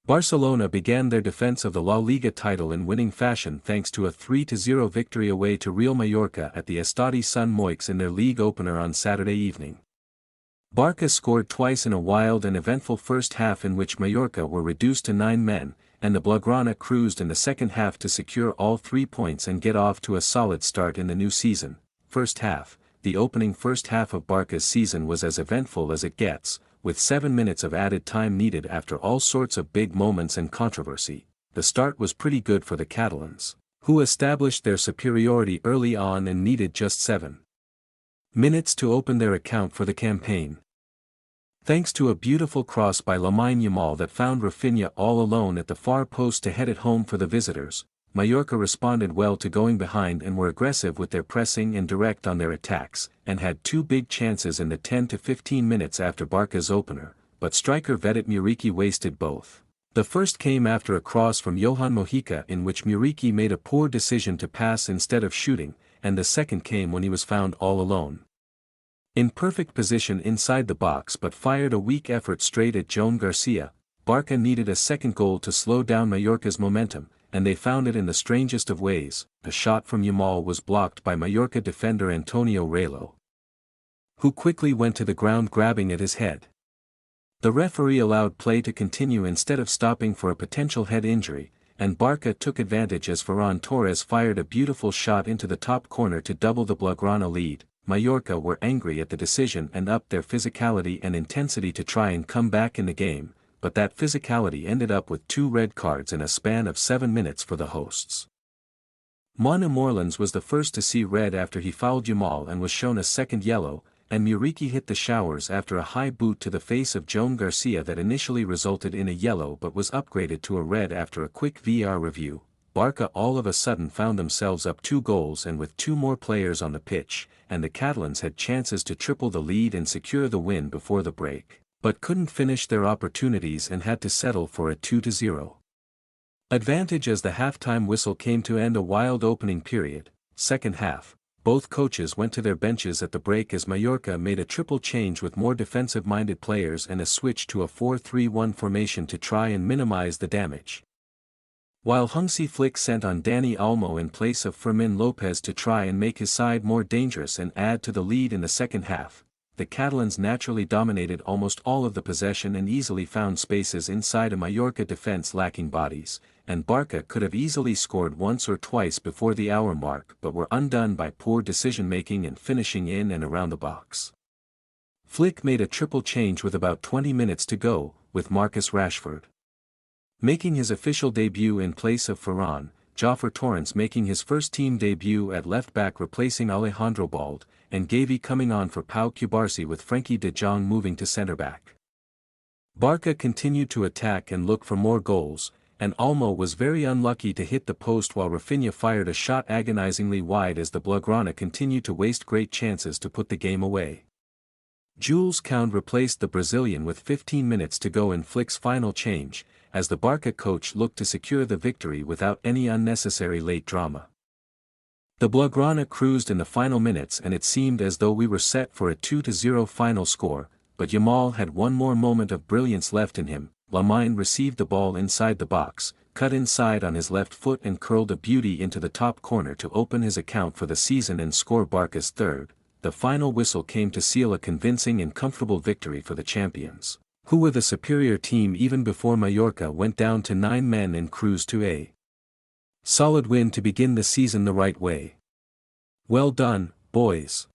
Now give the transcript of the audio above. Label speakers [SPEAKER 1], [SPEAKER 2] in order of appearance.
[SPEAKER 1] Barcelona began their defense of the La Liga title in winning fashion thanks to a 3-0 victory away to Real Mallorca at the Estadi Sun Moix in their league opener on Saturday evening. Barca scored twice in a wild and eventful first half in which Mallorca were reduced to 9 men, and the Blaugrana cruised in the second half to secure all 3 points and get off to a solid start in the new season. First half. The opening first half of Barca's season was as eventful as it gets, with 7 minutes of added time needed after all sorts of big moments and controversy. The start was pretty good for the Catalans, who established their superiority early on and needed just 7 minutes to open their account for the campaign. Thanks to a beautiful cross by Lamine Yamal that found Raphinha all alone at the far post to head it home for the visitors, Mallorca responded well to going behind and were aggressive with their pressing and direct on their attacks, and had 2 big chances in the 10 to 15 minutes after Barca's opener, but striker Rcd Mallorca wasted both. The first came after a cross from Johan Mojica in which Mallorca made a poor decision to pass instead of shooting, and the second came when he was found all alone in perfect position inside the box but fired a weak effort straight at Joan Garcia. Barca needed a second goal to slow down Mallorca's momentum, and they found it in the strangest of ways. A shot from Yamal was blocked by Mallorca defender Antonio Relo, who quickly went to the ground grabbing at his head. The referee allowed play to continue instead of stopping for a potential head injury, and Barca took advantage as Ferran Torres fired a beautiful shot into the top corner to double the Blaugrana lead. Mallorca were angry at the decision and upped their physicality and intensity to try and come back in the game, but that physicality ended up with 2 red cards in a span of 7 minutes for the hosts. Manu Morlans was the first to see red after he fouled Yamal and was shown a second yellow, and Mallorca hit the showers after a high boot to the face of Joan Garcia that initially resulted in a yellow but was upgraded to a red after a quick VAR review. Barca all of a sudden found themselves up 2 goals and with 2 more players on the pitch, and the Catalans had chances to triple the lead and secure the win before the break, but couldn't finish their opportunities and had to settle for a 2-0 advantage as the halftime whistle came to end a wild opening period. Second half, both coaches went to their benches at the break as Mallorca made a triple change with more defensive-minded players and a switch to a 4-3-1 formation to try and minimize the damage, while Hansi Flick sent on Dani Olmo in place of Fermin Lopez to try and make his side more dangerous and add to the lead in the second half. The Catalans naturally dominated almost all of the possession and easily found spaces inside a Mallorca defense lacking bodies, and Barca could have easily scored once or twice before the hour mark but were undone by poor decision-making and finishing in and around the box. Flick made a triple change with about 20 minutes to go, with Marcus Rashford making his official debut in place of Ferran, Jofre Torrens making his first team debut at left-back replacing Alejandro Bald, and Gavi coming on for Pau Cubarsí with Frenkie de Jong moving to centre-back. Barca continued to attack and look for more goals, and Olmo was very unlucky to hit the post while Raphinha fired a shot agonizingly wide as the Blaugrana continued to waste great chances to put the game away. Jules Kounde replaced the Brazilian with 15 minutes to go in Flick's final change, as the Barca coach looked to secure the victory without any unnecessary late drama. The Blaugrana cruised in the final minutes and it seemed as though we were set for a 2-0 final score, but Yamal had one more moment of brilliance left in him. Lamine received the ball inside the box, cut inside on his left foot and curled a beauty into the top corner to open his account for the season and score Barca's third. The final whistle came to seal a convincing and comfortable victory for the champions, who were the superior team even before Mallorca went down to 9 men and cruised to a solid win to begin the season the right way. Well done, boys.